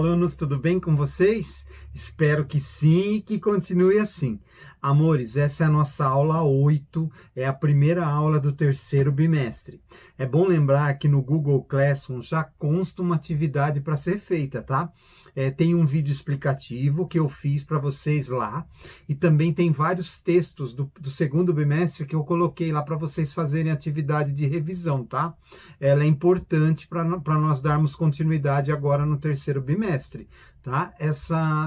alunos, tudo bem com vocês? Espero que sim e que continue assim. Amores, essa é a nossa aula 8, é a primeira aula do terceiro bimestre. É bom lembrar que no Google Classroom já consta uma atividade para ser feita, tá? Tem um vídeo explicativo que eu fiz para vocês lá e também tem vários textos do segundo bimestre que eu coloquei lá para vocês fazerem atividade de revisão, tá? Ela é importante para nós darmos continuidade agora no terceiro bimestre, tá?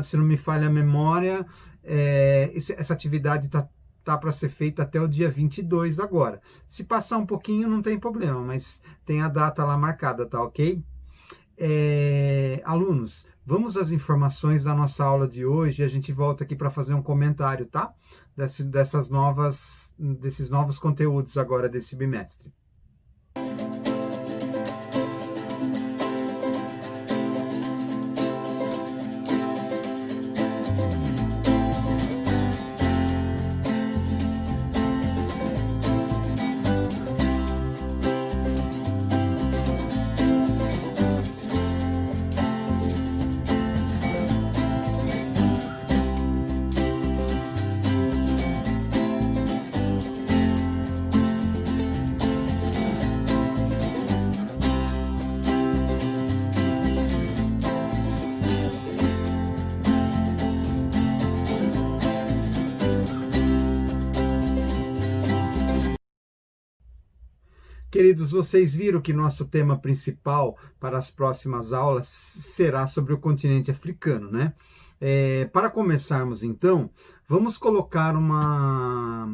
Se não me falha a memória, essa atividade tá para ser feita até o dia 22 agora. Se passar um pouquinho não tem problema, mas tem a data lá marcada, tá ok? Alunos, vamos às informações da nossa aula de hoje e a gente volta aqui para fazer um comentário, tá? Desses novos conteúdos agora desse bimestre. Queridos, vocês viram que nosso tema principal para as próximas aulas será sobre o continente africano, né? Para começarmos, então, vamos colocar uma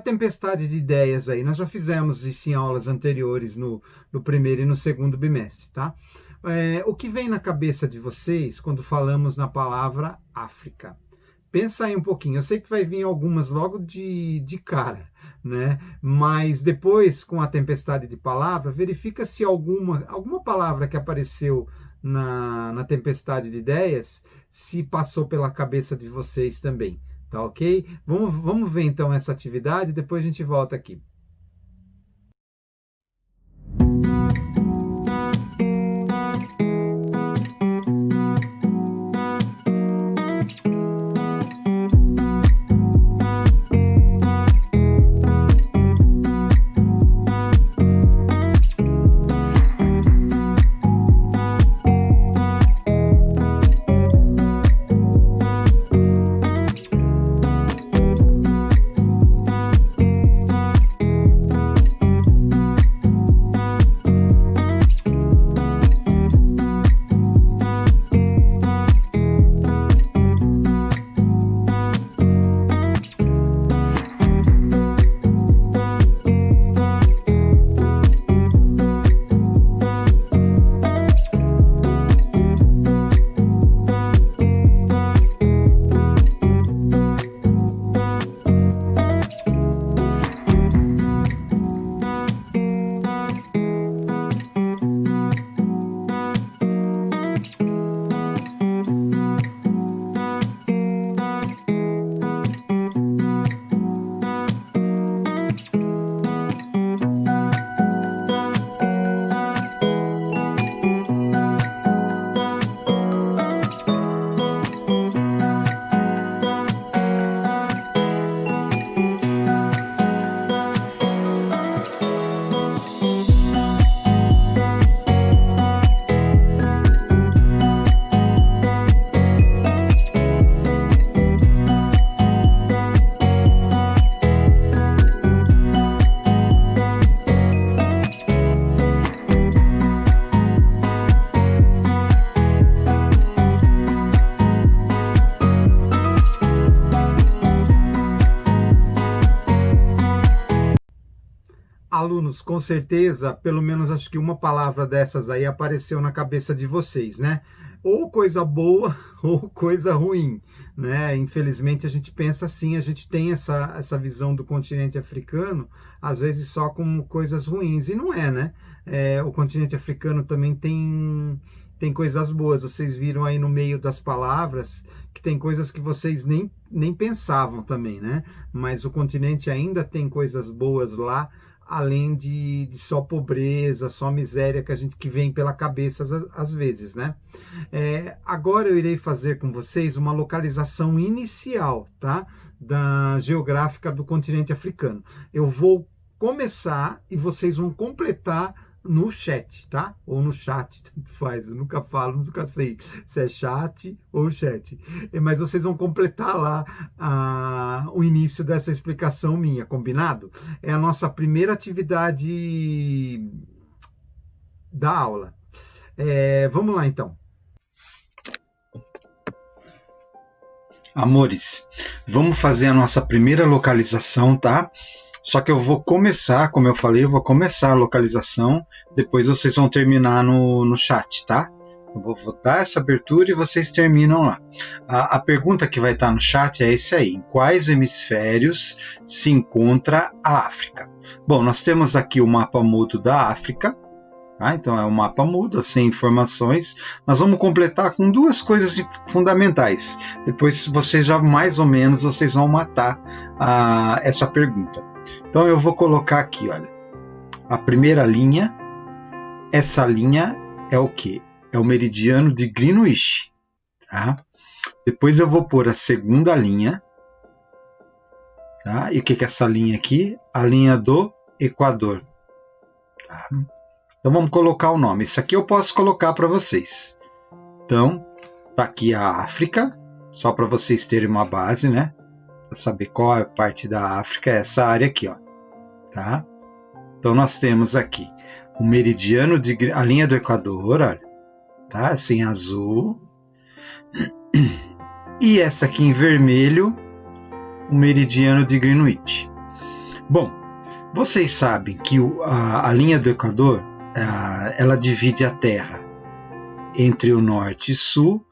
tempestade de ideias aí. Nós já fizemos isso em aulas anteriores, no primeiro e no segundo bimestre, tá? O que vem na cabeça de vocês quando falamos na palavra África? Pensa aí um pouquinho, eu sei que vai vir algumas logo de cara, né? Mas depois, com a tempestade de palavra, verifica se alguma palavra que apareceu na tempestade de ideias, se passou pela cabeça de vocês também, tá ok? Vamos ver então essa atividade, depois a gente volta aqui. Alunos, com certeza, pelo menos acho que uma palavra dessas aí apareceu na cabeça de vocês, né? Ou coisa boa ou coisa ruim, né? Infelizmente a gente pensa assim, a gente tem essa visão do continente africano, às vezes só como coisas ruins, e não é, né? O continente africano também tem coisas boas, vocês viram aí no meio das palavras que tem coisas que vocês nem pensavam também, né? Mas o continente ainda tem coisas boas lá, além de só pobreza, só miséria que vem pela cabeça às vezes, né? Agora eu irei fazer com vocês uma localização inicial, tá? Da geográfica do continente africano. Eu vou começar e vocês vão completar no chat, tá? Ou no chat, tanto faz. Eu nunca falo, nunca sei se é chat ou chat. Mas vocês vão completar lá o início dessa explicação minha, combinado? É a nossa primeira atividade da aula. Vamos lá, então. Amores, vamos fazer a nossa primeira localização, tá? Só que eu vou começar, como eu falei, eu vou começar a localização, depois vocês vão terminar no chat, tá? Eu vou dar essa abertura e vocês terminam lá. A pergunta que vai estar no chat é esse aí: em quais hemisférios se encontra a África? Bom, nós temos aqui o mapa mudo da África, tá? Então é um mapa mudo, sem informações. Nós vamos completar com duas coisas fundamentais. Depois vocês já mais ou menos vocês vão matar essa pergunta. Então eu vou colocar aqui, olha, a primeira linha. Essa linha é o quê? É o meridiano de Greenwich, tá? Depois eu vou pôr a segunda linha, tá? E o que é essa linha aqui? A linha do Equador, tá? Então vamos colocar o nome. Isso aqui eu posso colocar para vocês. Então, tá aqui a África, só para vocês terem uma base, né? Para saber qual é a parte da África, é essa área aqui, ó, tá? Então nós temos aqui o meridiano a linha do Equador, olha, tá? Assim em azul. E essa aqui em vermelho, o meridiano de Greenwich. Bom, vocês sabem que a linha do Equador, ela divide a Terra entre o norte e sul,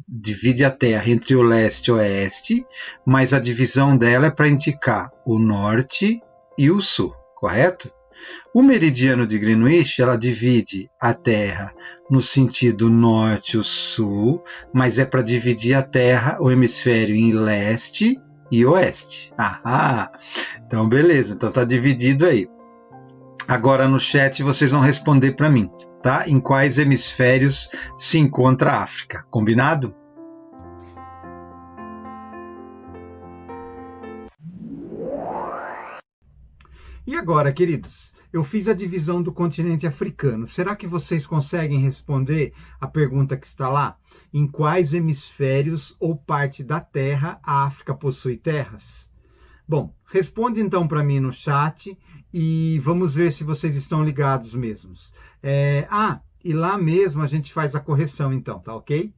divide a Terra entre o leste e o oeste, mas a divisão dela é para indicar o norte e o sul, correto? O meridiano de Greenwich, ela divide a Terra no sentido norte e sul, mas é para dividir a Terra, o hemisfério, em leste e oeste. Então beleza, então tá dividido aí. Agora no chat vocês vão responder para mim, tá? Em quais hemisférios se encontra a África, combinado? E agora, queridos, eu fiz a divisão do continente africano. Será que vocês conseguem responder a pergunta que está lá? Em quais hemisférios ou parte da Terra a África possui terras? Bom, responde então para mim no chat e vamos ver se vocês estão ligados mesmos. E lá mesmo a gente faz a correção então, tá ok?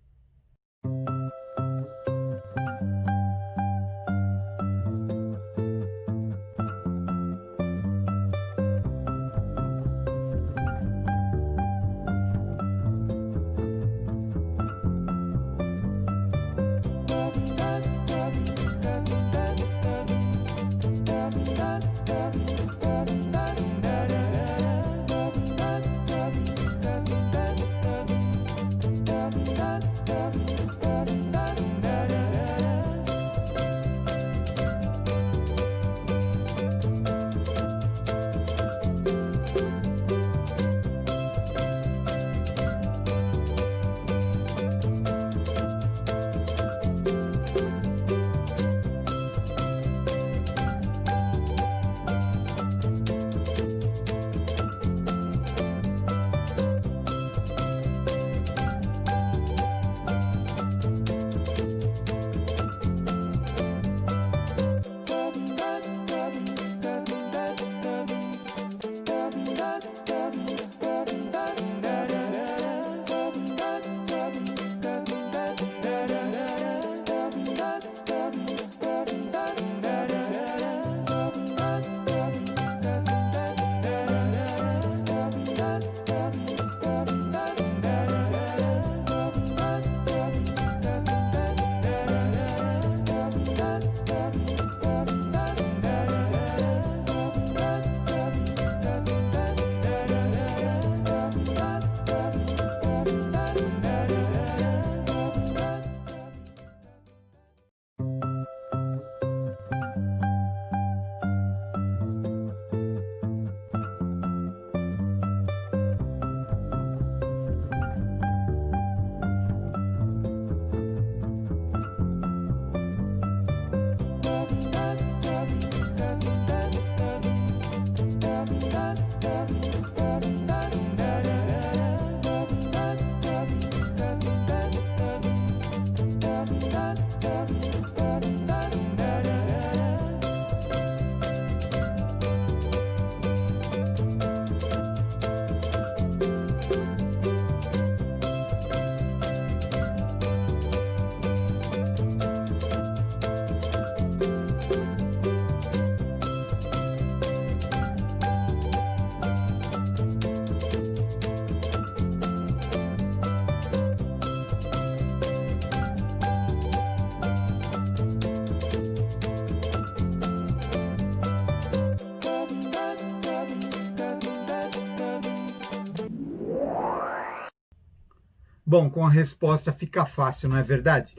Bom, com a resposta fica fácil, não é verdade?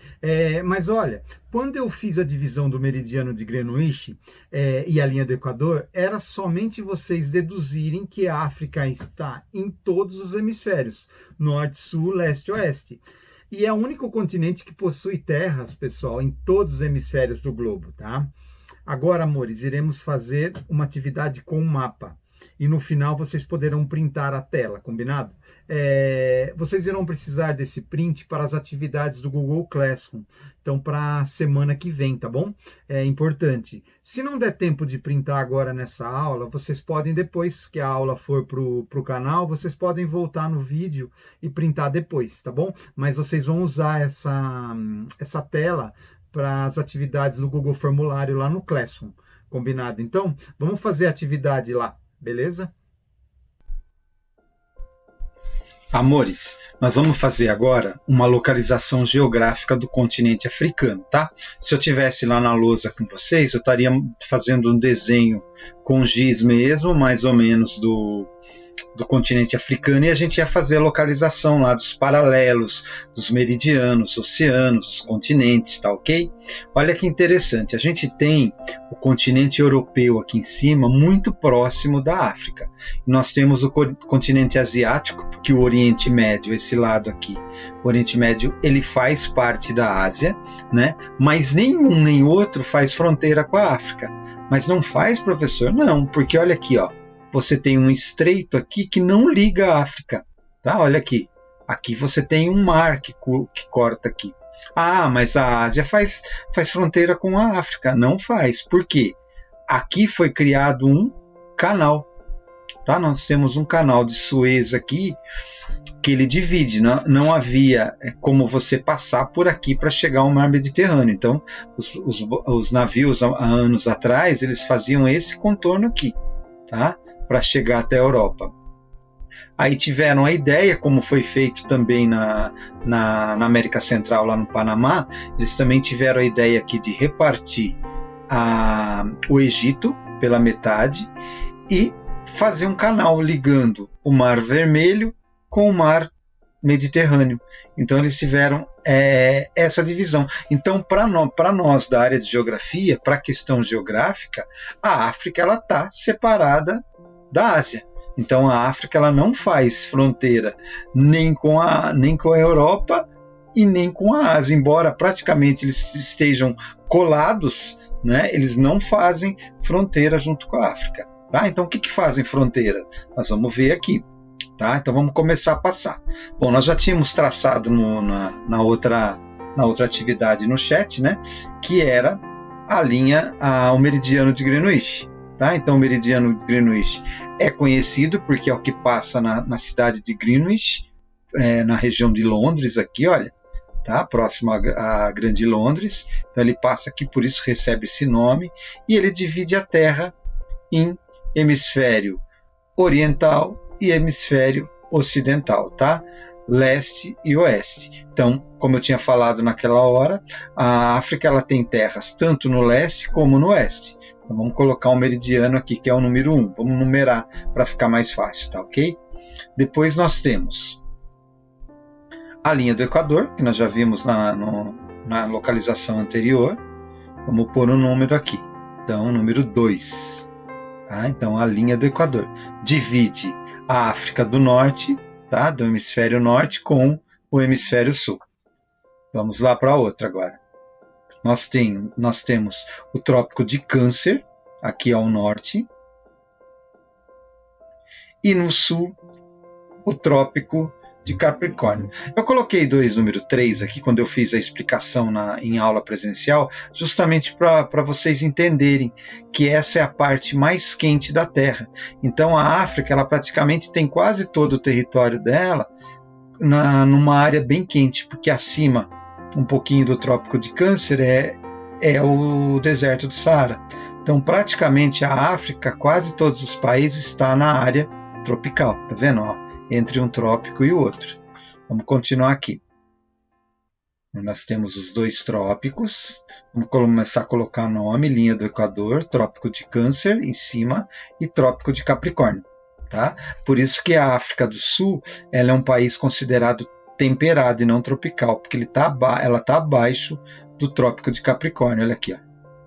Mas olha, quando eu fiz a divisão do meridiano de Greenwich e a linha do Equador, era somente vocês deduzirem que a África está em todos os hemisférios, norte, sul, leste e oeste. E é o único continente que possui terras, pessoal, em todos os hemisférios do globo, tá? Agora, amores, iremos fazer uma atividade com um mapa. E no final vocês poderão printar a tela, combinado? Vocês irão precisar desse print para as atividades do Google Classroom. Então, para a semana que vem, tá bom? É importante. Se não der tempo de printar agora nessa aula, vocês podem, depois que a aula for para o canal, vocês podem voltar no vídeo e printar depois, tá bom? Mas vocês vão usar essa tela para as atividades do Google Formulário lá no Classroom, combinado? Então, vamos fazer a atividade lá, beleza? Amores, nós vamos fazer agora uma localização geográfica do continente africano, tá? Se eu tivesse lá na lousa com vocês, eu estaria fazendo um desenho com giz mesmo, mais ou menos do continente africano, e a gente ia fazer a localização lá dos paralelos, dos meridianos, oceanos, os continentes, tá ok? Olha que interessante, a gente tem o continente europeu aqui em cima, muito próximo da África. Nós temos o continente asiático, porque o Oriente Médio, esse lado aqui, o Oriente Médio, ele faz parte da Ásia, né? Mas nenhum nem outro faz fronteira com a África. Mas não faz, professor? Não, porque olha aqui, ó. Você tem um estreito aqui que não liga a África, tá? Olha aqui. Aqui você tem um mar que corta aqui. Ah, mas a Ásia faz fronteira com a África. Não faz. Por quê? Aqui foi criado um canal, tá? Nós temos um canal de Suez aqui que ele divide. Não havia como você passar por aqui para chegar ao mar Mediterrâneo. Então, os navios, há anos atrás, eles faziam esse contorno aqui, tá? Para chegar até a Europa. Aí tiveram a ideia, como foi feito também na América Central, lá no Panamá, eles também tiveram a ideia aqui de repartir o Egito pela metade e fazer um canal ligando o Mar Vermelho com o Mar Mediterrâneo. Então eles tiveram essa divisão. Então, para nós da área de geografia, para a questão geográfica, a África está separada da Ásia. Então a África ela não faz fronteira nem com a Europa e nem com a Ásia, embora praticamente eles estejam colados, né? Eles não fazem fronteira junto com a África, tá? Então o que fazem fronteira? Nós vamos ver aqui, tá? Então vamos começar a passar. Bom, nós já tínhamos traçado na outra atividade no chat, né? Que era a linha, o meridiano de Greenwich. Tá? Então o meridiano de Greenwich é conhecido porque é o que passa na cidade de Greenwich, na região de Londres aqui, olha, tá? Próximo à Grande Londres. Então ele passa aqui, por isso recebe esse nome, e ele divide a Terra em hemisfério oriental e hemisfério ocidental, tá? Leste e oeste. Então, como eu tinha falado naquela hora, a África ela tem terras tanto no leste como no oeste. Então, vamos colocar um meridiano aqui, que é o número 1. Vamos numerar para ficar mais fácil, tá ok? Depois nós temos a linha do Equador, que nós já vimos na localização anterior. Vamos pôr um número aqui. Então, número 2. Tá? Então, a linha do Equador divide a África do Norte, tá? Do hemisfério norte, com o hemisfério sul. Vamos lá para outra agora. Nós temos o Trópico de Câncer, aqui ao norte, e no sul, o Trópico de Capricórnio. Eu coloquei número 3 aqui, quando eu fiz a explicação em aula presencial, justamente para vocês entenderem que essa é a parte mais quente da Terra. Então a África, ela praticamente tem quase todo o território dela numa área bem quente, porque acima um pouquinho do Trópico de Câncer é o deserto do Saara. Então, praticamente a África, quase todos os países está na área tropical, tá vendo? Ó, entre um trópico e o outro. Vamos continuar aqui. Nós temos os dois trópicos. Vamos começar a colocar nome, linha do Equador, Trópico de Câncer em cima e Trópico de Capricórnio. Tá? Por isso que a África do Sul ela é um país considerado temperado e não tropical, porque ela está abaixo do Trópico de Capricórnio. Olha aqui, ó.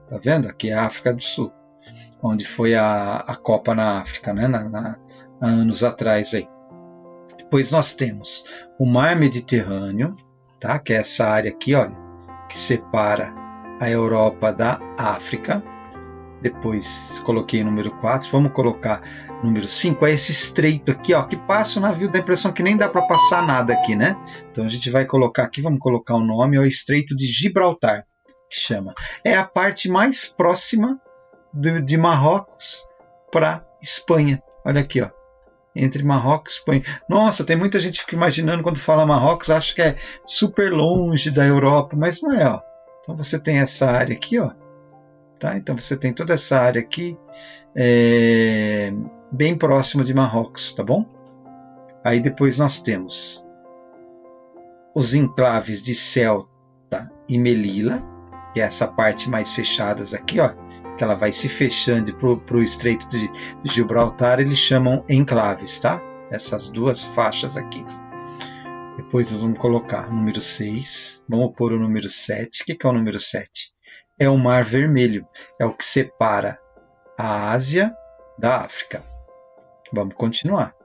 Tá vendo? Aqui é a África do Sul, onde foi a Copa na África, né? Há anos atrás aí. Depois nós temos o Mar Mediterrâneo, tá? Que é essa área aqui, olha, que separa a Europa da África. Depois coloquei o número 4, vamos colocar número 5, é esse estreito aqui, ó, que passa o navio, dá a impressão que nem dá para passar nada aqui, né? Então a gente vai colocar aqui, vamos colocar o nome, é o Estreito de Gibraltar, que chama. É a parte mais próxima de Marrocos para Espanha. Olha aqui, ó, entre Marrocos e Espanha. Nossa, tem muita gente que fica imaginando quando fala Marrocos, acha que é super longe da Europa, mas não é, ó. Então você tem essa área aqui, ó. Tá? Então você tem toda essa área aqui bem próximo de Marrocos, tá bom? Aí depois nós temos os enclaves de Ceuta e Melilla, que é essa parte mais fechadas aqui, ó, que ela vai se fechando para o Estreito de Gibraltar, eles chamam enclaves, tá? Essas duas faixas aqui. Depois nós vamos colocar o número 6, vamos pôr o número 7. O que é o número 7? É o Mar Vermelho, é o que separa a Ásia da África. Vamos continuar.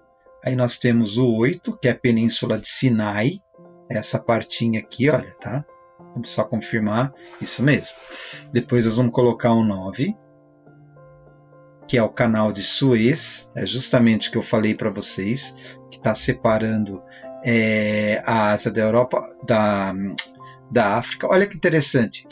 Aí nós temos o 8, que é a Península de Sinai, essa partinha aqui, olha, tá? Vamos só confirmar, isso mesmo. Depois nós vamos colocar o 9, que é o Canal de Suez, é justamente o que eu falei para vocês, que está separando a Ásia da Europa, da África. Olha que interessante.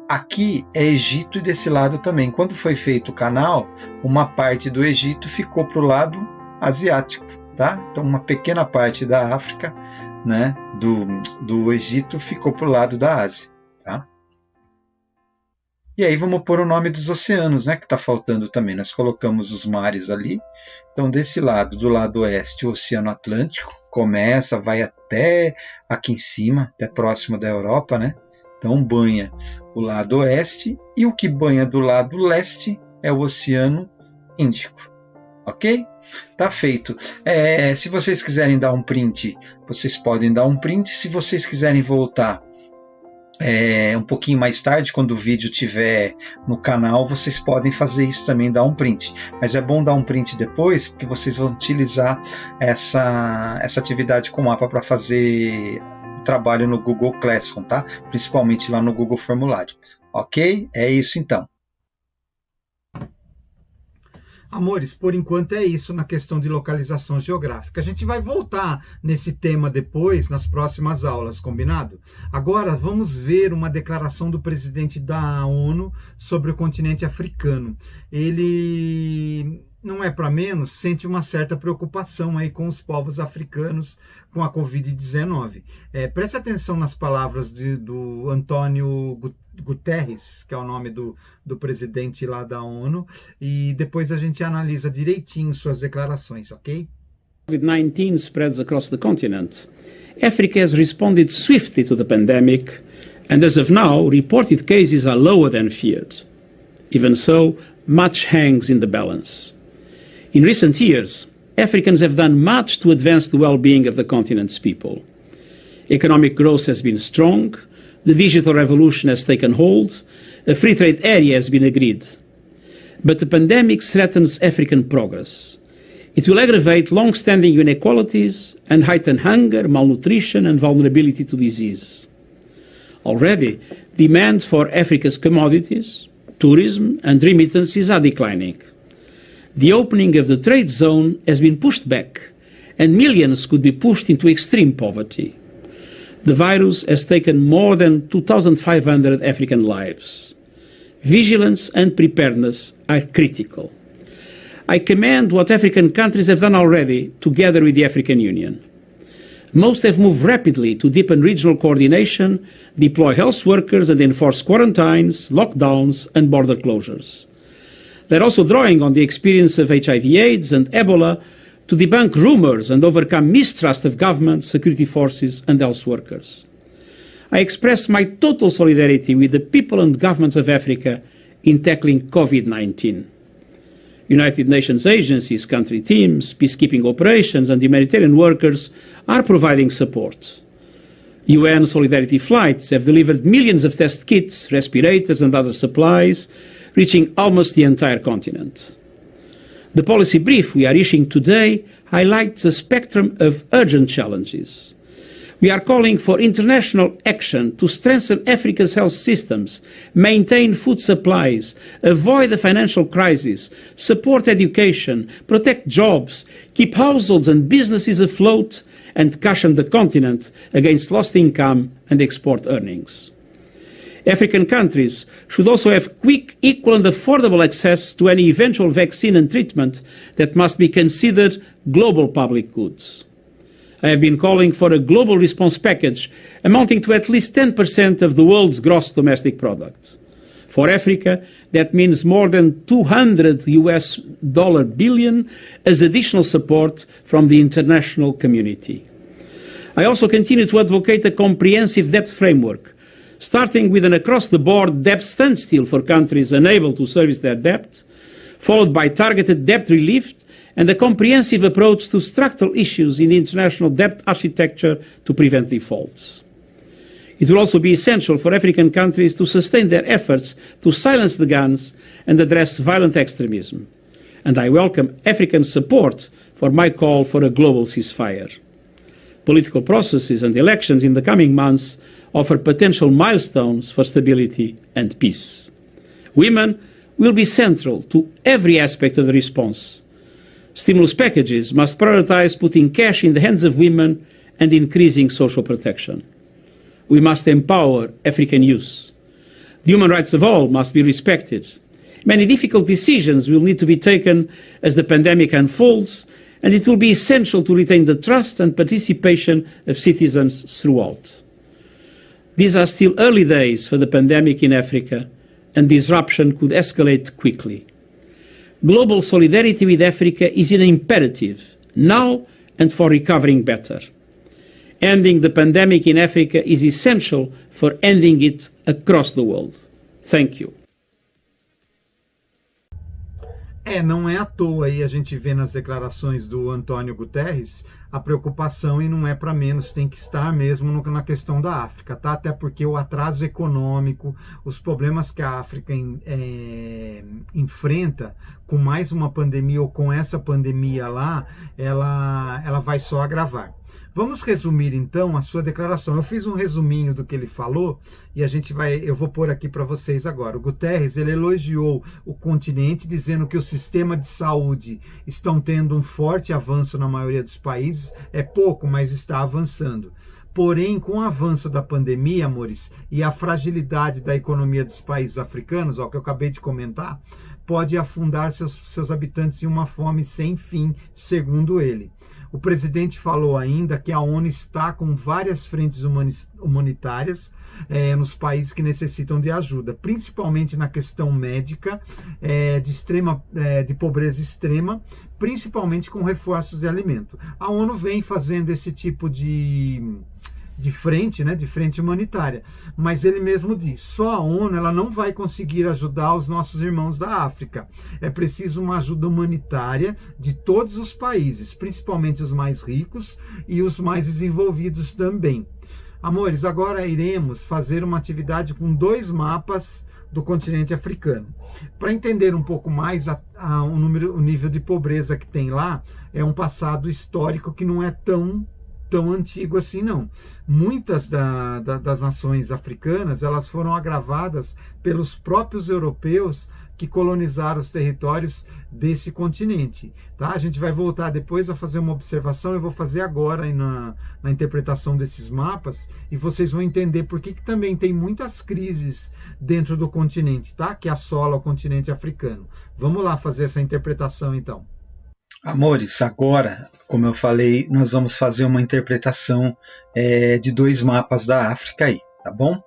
Aqui é Egito e desse lado também. Quando foi feito o canal, uma parte do Egito ficou para o lado asiático, tá? Então uma pequena parte da África, né, do Egito ficou para o lado da Ásia, tá? E aí vamos pôr o nome dos oceanos, né, que está faltando também. Nós colocamos os mares ali. Então desse lado, do lado oeste, o Oceano Atlântico começa, vai até aqui em cima, até próximo da Europa, né? Então banha o lado oeste, e o que banha do lado leste é o Oceano Índico. Ok? Tá feito. Se vocês quiserem dar um print, vocês podem dar um print. Se vocês quiserem voltar um pouquinho mais tarde, quando o vídeo estiver no canal, vocês podem fazer isso também, dar um print. Mas é bom dar um print depois, porque vocês vão utilizar essa atividade com o mapa para fazer trabalho no Google Classroom, tá? Principalmente lá no Google Formulário. Ok? É isso então. Amores, por enquanto é isso na questão de localização geográfica. A gente vai voltar nesse tema depois, nas próximas aulas, combinado? Agora vamos ver uma declaração do presidente da ONU sobre o continente africano. Ele, não é para menos, sente uma certa preocupação aí com os povos africanos com a Covid-19. Preste atenção nas palavras do Antônio Guterres, que é o nome do presidente lá da ONU, e depois a gente analisa direitinho suas declarações, ok? COVID-19 spreads across the continent. Africa has responded swiftly to the pandemic, and as of now, reported cases are lower than feared. Even so, much hangs in the balance. In recent years, Africans have done much to advance the well-being of the continent's people. Economic growth has been strong, the digital revolution has taken hold, a free trade area has been agreed. But the pandemic threatens African progress. It will aggravate long-standing inequalities and heighten hunger, malnutrition and vulnerability to disease. Already, demand for Africa's commodities, tourism and remittances are declining. The opening of the trade zone has been pushed back, and millions could be pushed into extreme poverty. The virus has taken more than 2,500 African lives. Vigilance and preparedness are critical. I commend what African countries have done already together with the African Union. Most have moved rapidly to deepen regional coordination, deploy health workers and enforce quarantines, lockdowns and border closures. They're also drawing on the experience of HIV/AIDS and Ebola to debunk rumors and overcome mistrust of governments, security forces and health workers. I express my total solidarity with the people and governments of Africa in tackling COVID-19. United Nations agencies, country teams, peacekeeping operations and humanitarian workers are providing support. UN Solidarity flights have delivered millions of test kits, respirators and other supplies, reaching almost the entire continent. The policy brief we are issuing today highlights a spectrum of urgent challenges. We are calling for international action to strengthen Africa's health systems, maintain food supplies, avoid the financial crisis, support education, protect jobs, keep households and businesses afloat, and cushion the continent against lost income and export earnings. African countries should also have quick, equal and affordable access to any eventual vaccine and treatment that must be considered global public goods. I have been calling for a global response package amounting to at least 10% of the world's gross domestic product. For Africa, that means more than $200 billion as additional support from the international community. I also continue to advocate a comprehensive debt framework, starting with an across-the-board debt standstill for countries unable to service their debt, followed by targeted debt relief and a comprehensive approach to structural issues in the international debt architecture to prevent defaults. It will also be essential for African countries to sustain their efforts to silence the guns and address violent extremism. And I welcome African support for my call for a global ceasefire. Political processes and elections in the coming months offer potential milestones for stability and peace. Women will be central to every aspect of the response. Stimulus packages must prioritize putting cash in the hands of women and increasing social protection. We must empower African youth. The human rights of all must be respected. Many difficult decisions will need to be taken as the pandemic unfolds, and it will be essential to retain the trust and participation of citizens throughout. These are still early days for the pandemic in Africa, and disruption could escalate quickly. Global solidarity with Africa is an imperative, now and for recovering better. Ending the pandemic in Africa is essential for ending it across the world. Thank you. Não é à toa aí a gente vê nas declarações do Antônio Guterres a preocupação, e não é para menos, tem que estar mesmo na questão da África, tá? Até porque o atraso econômico, os problemas que a África enfrenta com mais uma pandemia ou com essa pandemia lá, ela vai só agravar. Vamos resumir então a sua declaração. Eu fiz um resuminho do que ele falou e eu vou pôr aqui para vocês agora. O Guterres, ele elogiou o continente, dizendo que o sistema de saúde estão tendo um forte avanço na maioria dos países. É pouco, mas está avançando. Porém, com o avanço da pandemia, amores, e a fragilidade da economia dos países africanos, que eu acabei de comentar, pode afundar seus habitantes em uma fome sem fim, segundo ele. O presidente falou ainda que a ONU está com várias frentes humanitárias nos países que necessitam de ajuda, principalmente na questão médica, de pobreza extrema, principalmente com reforços de alimento. A ONU vem fazendo esse tipo de frente, de frente humanitária, mas ele mesmo diz, só a ONU ela não vai conseguir ajudar os nossos irmãos da África. É preciso uma ajuda humanitária de todos os países, principalmente os mais ricos e os mais desenvolvidos também. Amores, agora iremos fazer uma atividade com 2 mapas do continente africano. Para entender um pouco mais o nível de pobreza que tem lá, é um passado histórico que não é tão antigo assim, não. Muitas das nações africanas, elas foram agravadas pelos próprios europeus que colonizaram os territórios desse continente, tá? A gente vai voltar depois a fazer uma observação, eu vou fazer agora aí na interpretação desses mapas, e vocês vão entender por que também tem muitas crises dentro do continente, tá? Que assola o continente africano. Vamos lá fazer essa interpretação, então. Amores, agora, como eu falei, nós vamos fazer uma interpretação de 2 mapas da África aí, tá bom?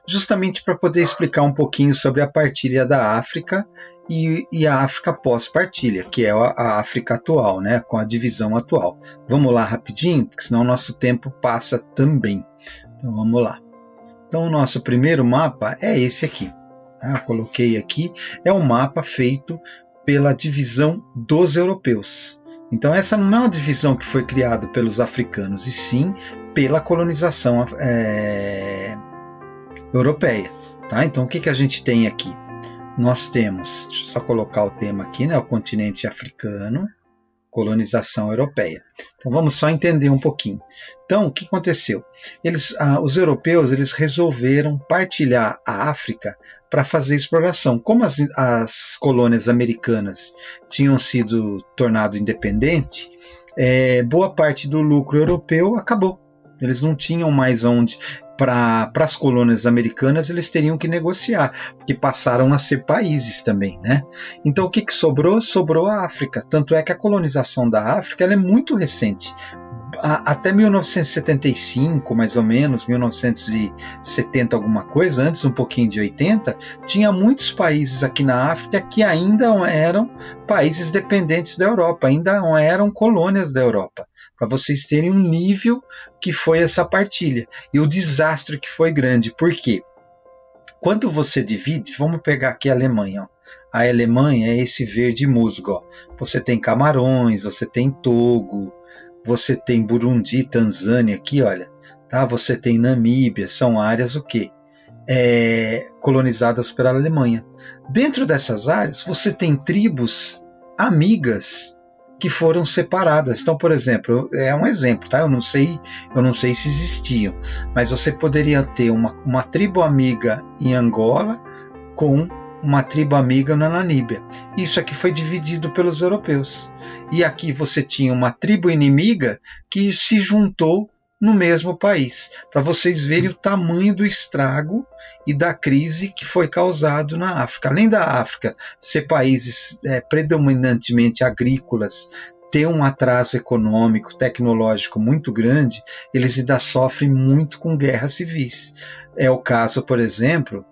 Justamente para poder explicar um pouquinho sobre a partilha da África e a África pós-partilha, que é a África atual, né, com a divisão atual. Vamos lá rapidinho, porque senão o nosso tempo passa também. Então vamos lá. Então o nosso primeiro mapa é esse aqui. Tá? Eu coloquei aqui, é um mapa feito pela divisão dos europeus. Então essa não é uma divisão que foi criada pelos africanos, e sim pela colonização europeia. Tá? Então o que a gente tem aqui? Nós temos, deixa eu só colocar o tema aqui, né? O continente africano, colonização europeia. Então vamos só entender um pouquinho. Então o que aconteceu? Os europeus eles resolveram partilhar a África para fazer exploração. Como as colônias americanas tinham sido tornado independente, boa parte do lucro europeu acabou. Eles não tinham mais onde. Para as colônias americanas, eles teriam que negociar, porque passaram a ser países também, né? Então, o que sobrou? Sobrou a África. Tanto é que a colonização da África ela é muito recente. Até 1975, mais ou menos, 1970 alguma coisa, antes um pouquinho de 80, tinha muitos países aqui na África que ainda eram países dependentes da Europa, ainda eram colônias da Europa. Para vocês terem um nível que foi essa partilha. E o desastre que foi grande. Por quê? Quando você divide, vamos pegar aqui a Alemanha. Ó. A Alemanha é esse verde musgo. Ó. Você tem Camarões, você tem Togo, você tem Burundi, Tanzânia aqui, olha. Tá? Você tem Namíbia, são áreas o quê? Colonizadas pela Alemanha. Dentro dessas áreas, você tem tribos amigas que foram separadas. Então, por exemplo, é um exemplo, tá? Eu não sei se existiam, mas você poderia ter uma tribo amiga em Angola com uma tribo amiga na Namíbia. Isso aqui foi dividido pelos europeus. E aqui você tinha uma tribo inimiga que se juntou no mesmo país, para vocês verem o tamanho do estrago e da crise que foi causado na África. Além da África ser países predominantemente agrícolas, ter um atraso econômico, tecnológico muito grande, eles ainda sofrem muito com guerras civis. É o caso, por exemplo,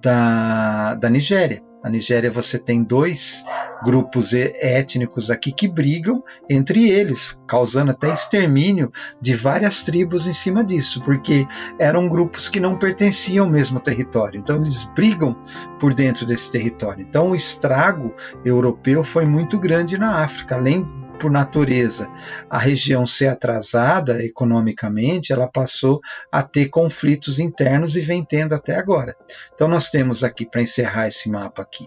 da Nigéria. Na Nigéria você tem 2 grupos étnicos aqui que brigam entre eles, causando até extermínio de várias tribos em cima disso, porque eram grupos que não pertenciam ao mesmo território. Então eles brigam por dentro desse território. Então o estrago europeu foi muito grande na África. Além por natureza a região ser atrasada economicamente, ela passou a ter conflitos internos e vem tendo até agora. Então nós temos aqui, para encerrar esse mapa aqui,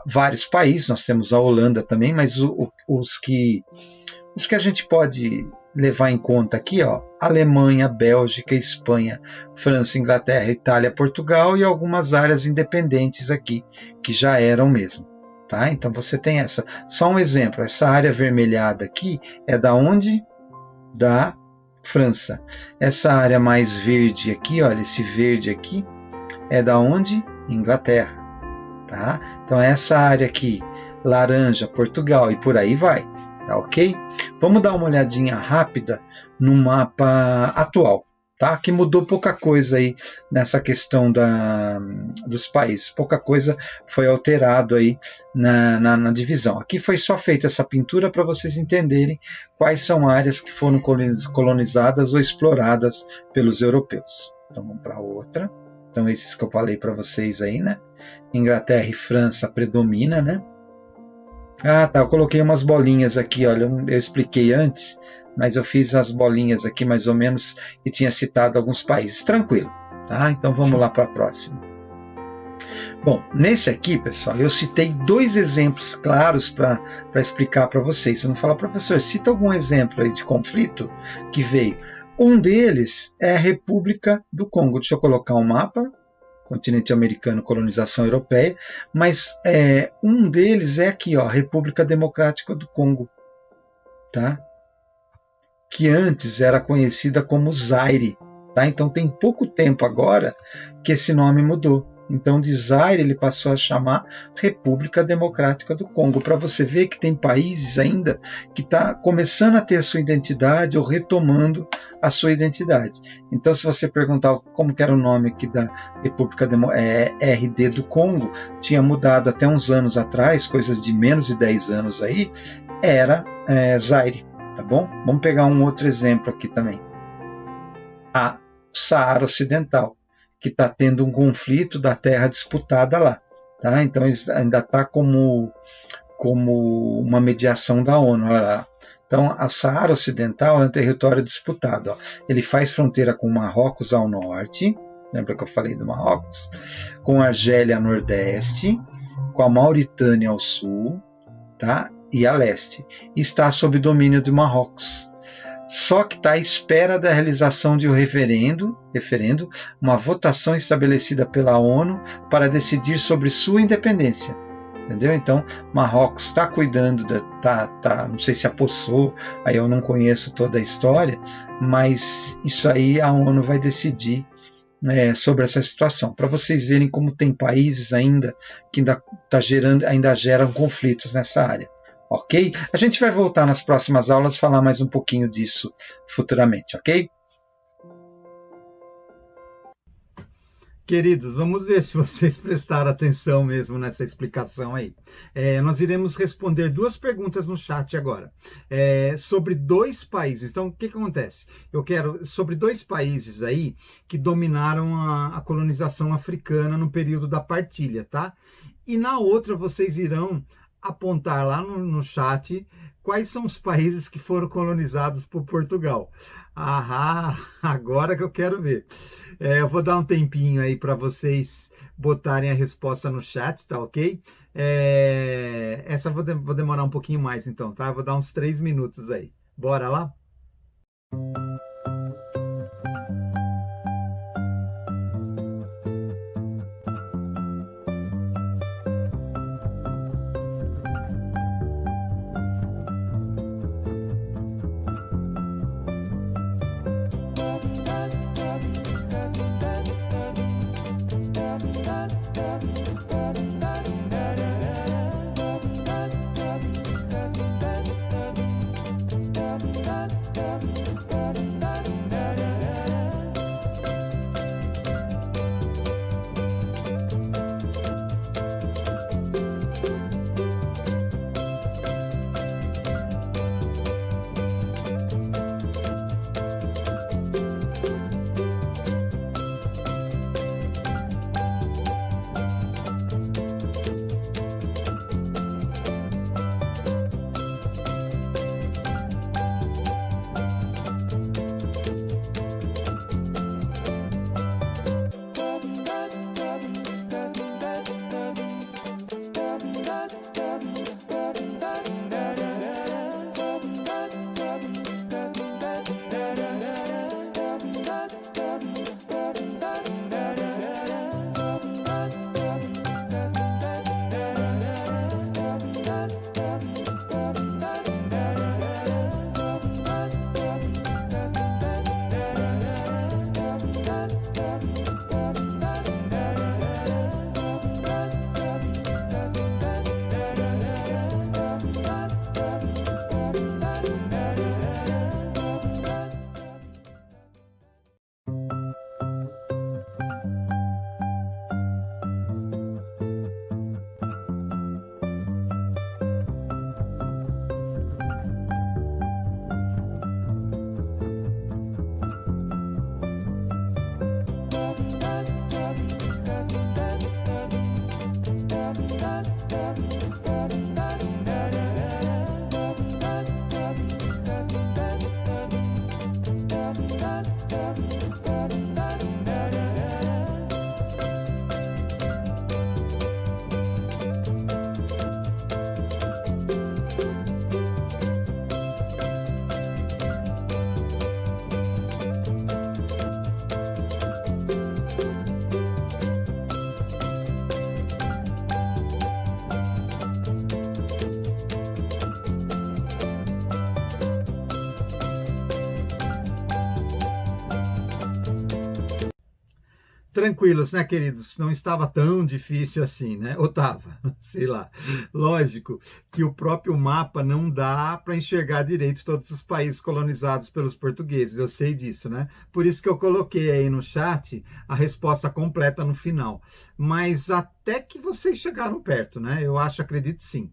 vários países, nós temos a Holanda também, mas os que a gente pode levar em conta aqui, ó, Alemanha, Bélgica, Espanha, França, Inglaterra, Itália, Portugal e algumas áreas independentes aqui, que já eram mesmo. Tá? Então você tem essa. Só um exemplo, essa área avermelhada aqui é da onde? Da França. Essa área mais verde aqui, olha, esse verde aqui, é da onde? Inglaterra. Tá? Então essa área aqui, laranja, Portugal e por aí vai. Tá ok? Vamos dar uma olhadinha rápida no mapa atual. Tá? Que mudou pouca coisa aí nessa questão dos países. Pouca coisa foi alterado aí na divisão. Aqui foi só feita essa pintura para vocês entenderem quais são áreas que foram colonizadas ou exploradas pelos europeus. Então vamos para outra. Então esses que eu falei para vocês aí, né? Inglaterra e França predomina, né? Ah, tá. Eu coloquei umas bolinhas aqui, olha. Eu expliquei antes, mas eu fiz as bolinhas aqui mais ou menos e tinha citado alguns países. Tranquilo, tá? Então vamos lá para a próxima. Bom, nesse aqui, pessoal, eu citei 2 exemplos claros para explicar para vocês. Você não fala, professor, cita algum exemplo aí de conflito que veio. Um deles é a República do Congo. Deixa eu colocar um mapa. Continente americano, colonização europeia, mas um deles é aqui, ó, República Democrática do Congo, tá? Que antes era conhecida como Zaire, tá? Então tem pouco tempo agora que esse nome mudou. Então de Zaire ele passou a chamar República Democrática do Congo, para você ver que tem países ainda que está começando a ter a sua identidade ou retomando a sua identidade. Então se você perguntar como que era o nome aqui da República RD do Congo, tinha mudado até uns anos atrás, coisas de menos de 10 anos aí, era Zaire, tá bom? Vamos pegar um outro exemplo aqui também. A Saara Ocidental, que está tendo um conflito da terra disputada lá. Tá? Então ainda está como uma mediação da ONU. Então, o Saara Ocidental é um território disputado. Ó. Ele faz fronteira com Marrocos ao norte, lembra que eu falei do Marrocos? Com a Argélia a nordeste, com a Mauritânia ao sul, tá? E a leste. E está sob domínio de Marrocos. Só que está à espera da realização de um referendo, uma votação estabelecida pela ONU para decidir sobre sua independência. Entendeu? Então, Marrocos está cuidando, não sei se apossou, aí eu não conheço toda a história, mas isso aí a ONU vai decidir sobre essa situação, para vocês verem como tem países ainda que ainda geram conflitos nessa área. Ok? A gente vai voltar nas próximas aulas falar mais um pouquinho disso futuramente, ok? Queridos, vamos ver se vocês prestaram atenção mesmo nessa explicação aí. Nós iremos responder 2 perguntas no chat agora. Sobre 2 países. Então, o que acontece? Eu quero sobre 2 países aí que dominaram a colonização africana no período da partilha, tá? E na outra vocês irão apontar lá no chat quais são os países que foram colonizados por Portugal. Agora que eu quero ver. Eu vou dar um tempinho aí para vocês botarem a resposta no chat, tá ok? Essa vou demorar um pouquinho mais então, tá? Vou dar uns 3 minutos aí. Bora lá? Tranquilos, né, queridos? Não estava tão difícil assim, né? Ou estava, sei lá. Lógico que o próprio mapa não dá para enxergar direito todos os países colonizados pelos portugueses, eu sei disso, né? Por isso que eu coloquei aí no chat a resposta completa no final. Mas até que vocês chegaram perto, né? Eu acredito sim.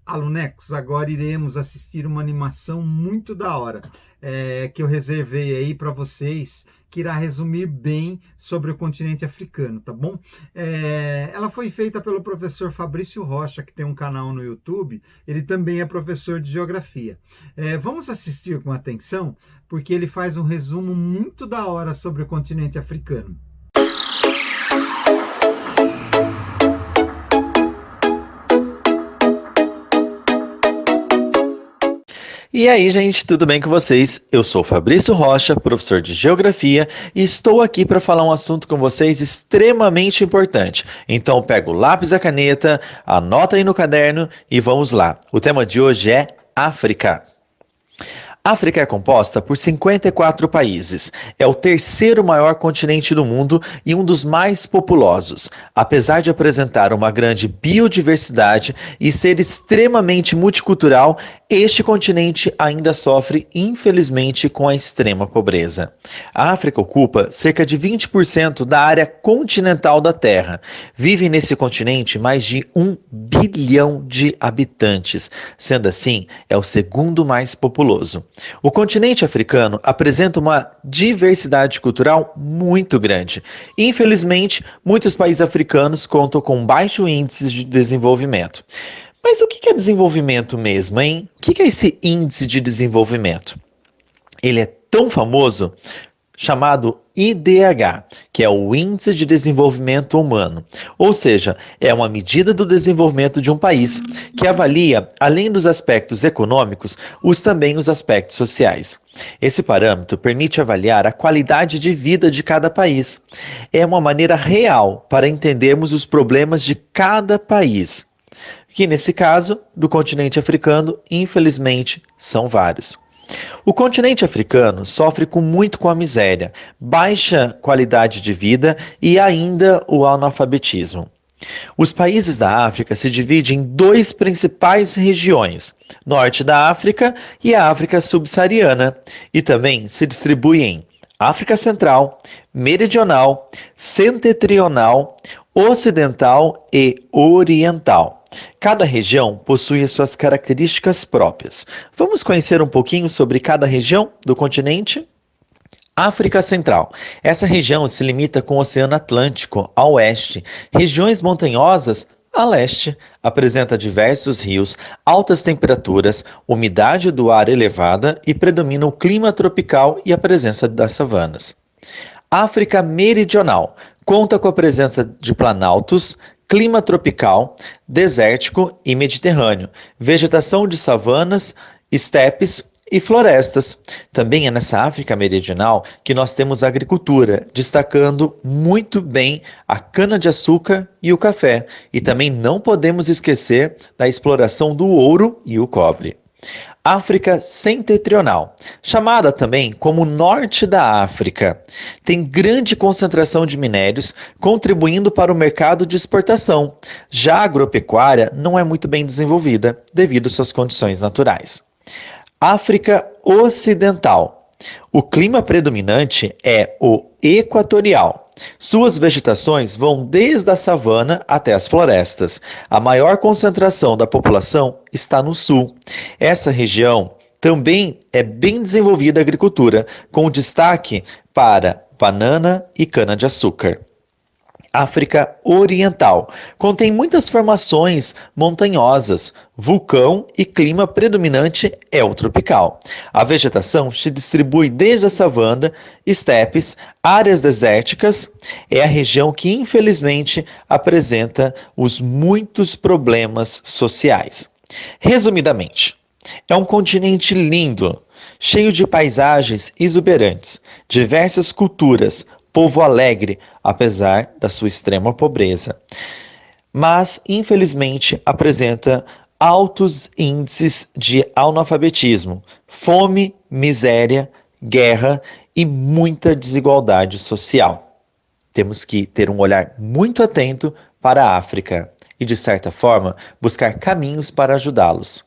Alunecos, agora iremos assistir uma animação muito da hora, que eu reservei aí para vocês, que irá resumir bem sobre o continente africano, tá bom? Ela foi feita pelo professor Fabrício Rocha, que tem um canal no YouTube, ele também é professor de geografia. Vamos assistir com atenção, porque ele faz um resumo muito da hora sobre o continente africano. E aí, gente, tudo bem com vocês? Eu sou Fabrício Rocha, professor de Geografia, e estou aqui para falar um assunto com vocês extremamente importante. Então, pega o lápis e a caneta, anota aí no caderno e vamos lá. O tema de hoje é África. A África é composta por 54 países. É o terceiro maior continente do mundo e um dos mais populosos. Apesar de apresentar uma grande biodiversidade e ser extremamente multicultural, este continente ainda sofre, infelizmente, com a extrema pobreza. A África ocupa cerca de 20% da área continental da Terra. Vivem nesse continente mais de 1 bilhão de habitantes. Sendo assim, é o segundo mais populoso. O continente africano apresenta uma diversidade cultural muito grande. Infelizmente, muitos países africanos contam com baixo índice de desenvolvimento. Mas o que é desenvolvimento mesmo, hein? O que é esse índice de desenvolvimento? Ele é tão famoso, chamado IDH, que é o Índice de Desenvolvimento Humano. Ou seja, é uma medida do desenvolvimento de um país que avalia, além dos aspectos econômicos, também os aspectos sociais. Esse parâmetro permite avaliar a qualidade de vida de cada país. É uma maneira real para entendermos os problemas de cada país, que nesse caso, do continente africano, infelizmente, são vários. O continente africano sofre muito com a miséria, baixa qualidade de vida e ainda o analfabetismo. Os países da África se dividem em duas principais regiões, Norte da África e a África subsaariana, e também se distribuem em África Central, Meridional, Setentrional, Ocidental e Oriental. Cada região possui as suas características próprias. Vamos conhecer um pouquinho sobre cada região do continente? África Central. Essa região se limita com o Oceano Atlântico a oeste, regiões montanhosas a leste, apresenta diversos rios, altas temperaturas, umidade do ar elevada e predomina o clima tropical e a presença das savanas. África Meridional. Conta com a presença de planaltos, clima tropical, desértico e mediterrâneo, vegetação de savanas, estepes e florestas. Também é nessa África Meridional que nós temos a agricultura, destacando muito bem a cana-de-açúcar e o café. E também não podemos esquecer da exploração do ouro e o cobre. África Setentrional, chamada também como Norte da África, tem grande concentração de minérios, contribuindo para o mercado de exportação. Já a agropecuária não é muito bem desenvolvida, devido às suas condições naturais. África Ocidental. O clima predominante é o equatorial. Suas vegetações vão desde a savana até as florestas. A maior concentração da população está no sul. Essa região também é bem desenvolvida a agricultura, com destaque para banana e cana-de-açúcar. África Oriental. Contém muitas formações montanhosas, vulcão e clima predominante é o tropical. A vegetação se distribui desde a savana, estepes, áreas desérticas. É a região que infelizmente apresenta os muitos problemas sociais. Resumidamente, é um continente lindo, cheio de paisagens exuberantes, diversas culturas, povo alegre, apesar da sua extrema pobreza. Mas, infelizmente, apresenta altos índices de analfabetismo, fome, miséria, guerra e muita desigualdade social. Temos que ter um olhar muito atento para a África e, de certa forma, buscar caminhos para ajudá-los.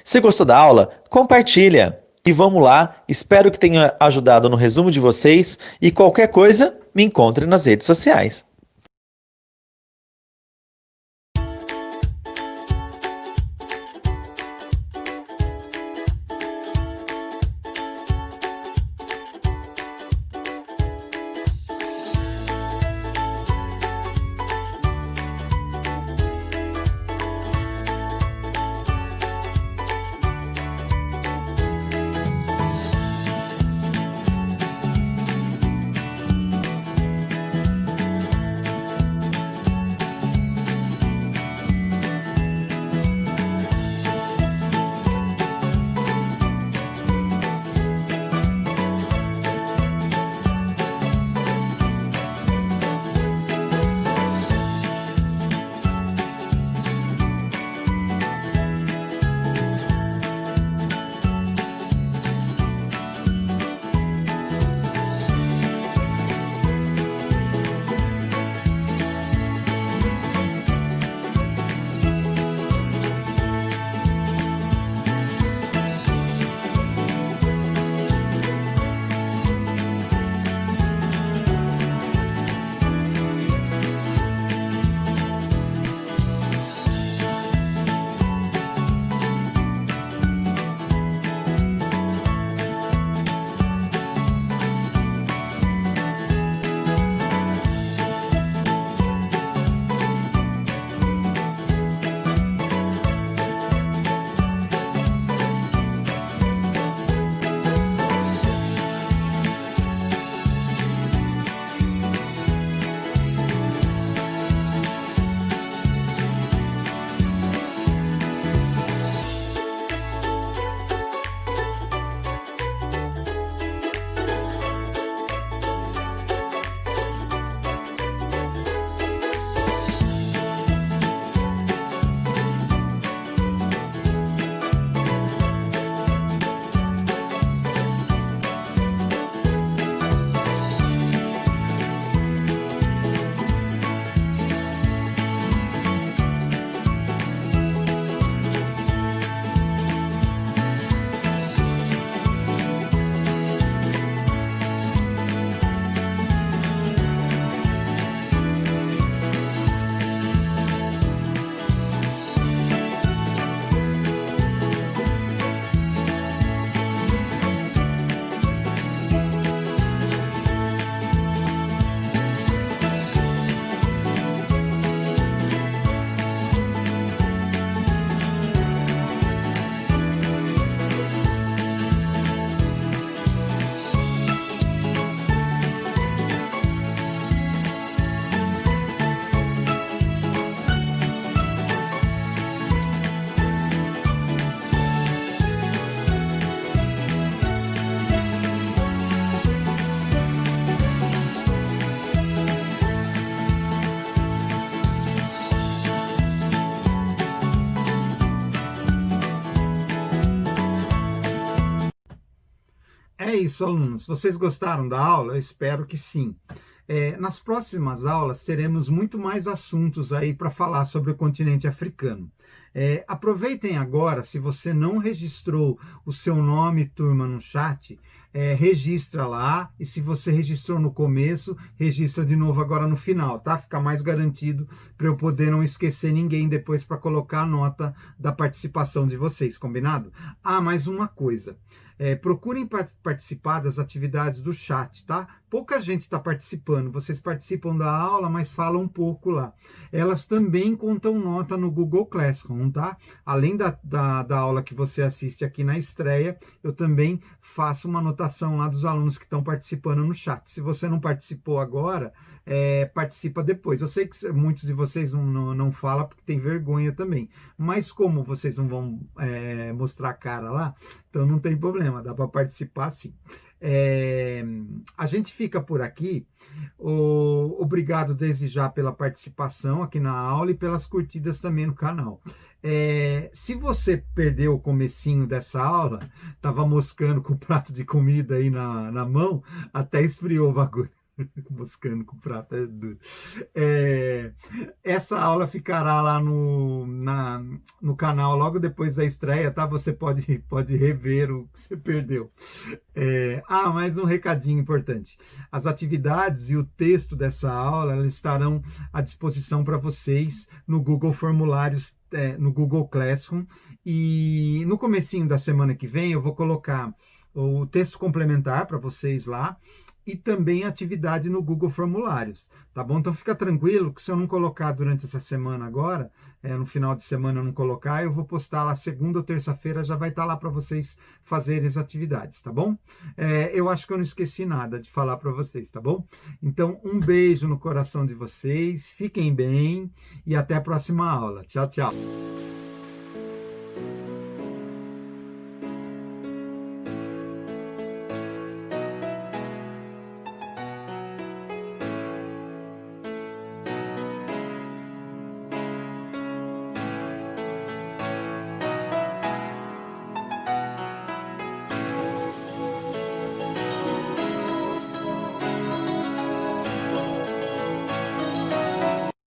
Se gostou da aula, compartilha! E vamos lá, espero que tenha ajudado no resumo de vocês e qualquer coisa, me encontre nas redes sociais. isso, alunos. Vocês gostaram da aula? Eu espero que sim. Nas próximas aulas teremos muito mais assuntos aí para falar sobre o continente africano. Aproveitem agora, se você não registrou o seu nome, turma, no chat, registra lá, e se você registrou no começo, registra de novo agora no final, tá? Fica mais garantido para eu poder não esquecer ninguém depois para colocar a nota da participação de vocês, combinado? Mais uma coisa. Procurem participar das atividades do chat, tá? Pouca gente está participando, vocês participam da aula, mas falam um pouco lá. Elas também contam nota no Google Classroom, tá? Além da aula que você assiste aqui na estreia, eu também faço uma anotação lá dos alunos que estão participando no chat. Se você não participou agora, participa depois. Eu sei que muitos de vocês não falam porque tem vergonha também, mas como vocês não vão mostrar a cara lá, então não tem problema, dá para participar sim. A gente fica por aqui. Obrigado desde já pela participação aqui na aula e pelas curtidas também no canal. Se você perdeu o comecinho dessa aula, estava moscando com o prato de comida aí na mão, até esfriou o bagulho. Moscando com o prato. Essa aula ficará lá no canal logo depois da estreia, tá? Você pode rever o que você perdeu. Mais um recadinho importante. As atividades e o texto dessa aula elas estarão à disposição para vocês no Google Formulários, no Google Classroom, e no comecinho da semana que vem eu vou colocar o texto complementar para vocês lá, e também atividade no Google Formulários, tá bom? Então fica tranquilo que se eu não colocar durante essa semana agora, no final de semana eu não colocar, eu vou postar lá segunda ou terça-feira, já vai estar lá para vocês fazerem as atividades, tá bom? Eu acho que eu não esqueci nada de falar para vocês, tá bom? Então um beijo no coração de vocês, fiquem bem e até a próxima aula. Tchau, tchau.